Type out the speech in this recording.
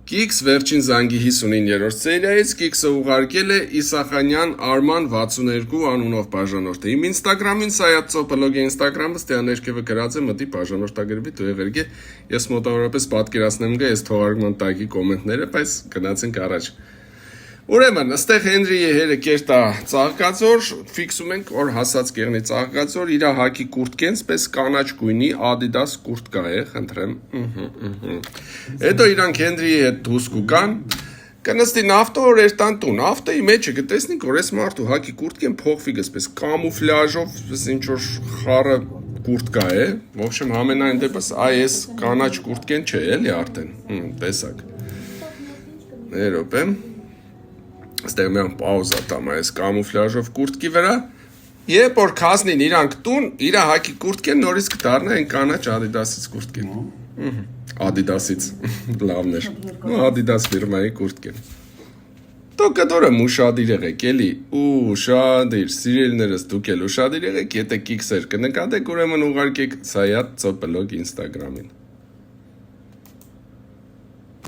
Կիքս վերջին զանգի 59-րդ սերիայից Կիքսը ուղարկել է Իսախանյան Արման 62 անունով բաժանորդը։ Իմ Ինստագրամին սայացո բլոգի Ինստագրամը ստյա ներքևը գրած է մտի բաժանորդագրվի դու եղերգե ես մոտավորապես պատկերացնեմ գա ես թողարկման տագի կոմենտները, բայց գնացինք առաջ։ Ուրեմն, ըստեղ Հենրիի հերը կերտա ծաղկածոր, ֆիքսում ենք, որ հասած կեղնի ծաղկածոր, իրա հակի կուրտկեն, սպես կանաչ գույնի Adidas կուրտկա է, խնդրեմ, հետո իրանք Հենրիի հետ դուս կուկան, կնստի նավտո որ երտան տուն, ավտոյի մեջը կտեսնիք, որ ես մարդու հակի կուրտկեն փոխվի գսպես կամուֆլաժով, ինչ-որ խառը կուրտկա է, ոբշեմ համենայն դեպս այս կանաչ կուրտկեն չէ, էլի արդեն, տեսակ, ներոպեմ, Ստեղ միան պաուզա տամ այս կամուֆլաժով կուրտկի վրա Երբ որ քասնին իրանք տուն, իրա հակի կուրտկեն նորից կդառնա այն կանաչ Adidas-ից կուրտկեն Adidas-ից լավներ Adidas ֆիրմայի կուրտկեն Դու կդորը ուշադիր եղեք էլի Ուշադիր, սիրելիներս դուք էլ ուշադիր եղեք Եթե կիքսեր կնկատեք ուրեմն ուղարկեք Սայաթ Ծոպլոգ Ինստագրամին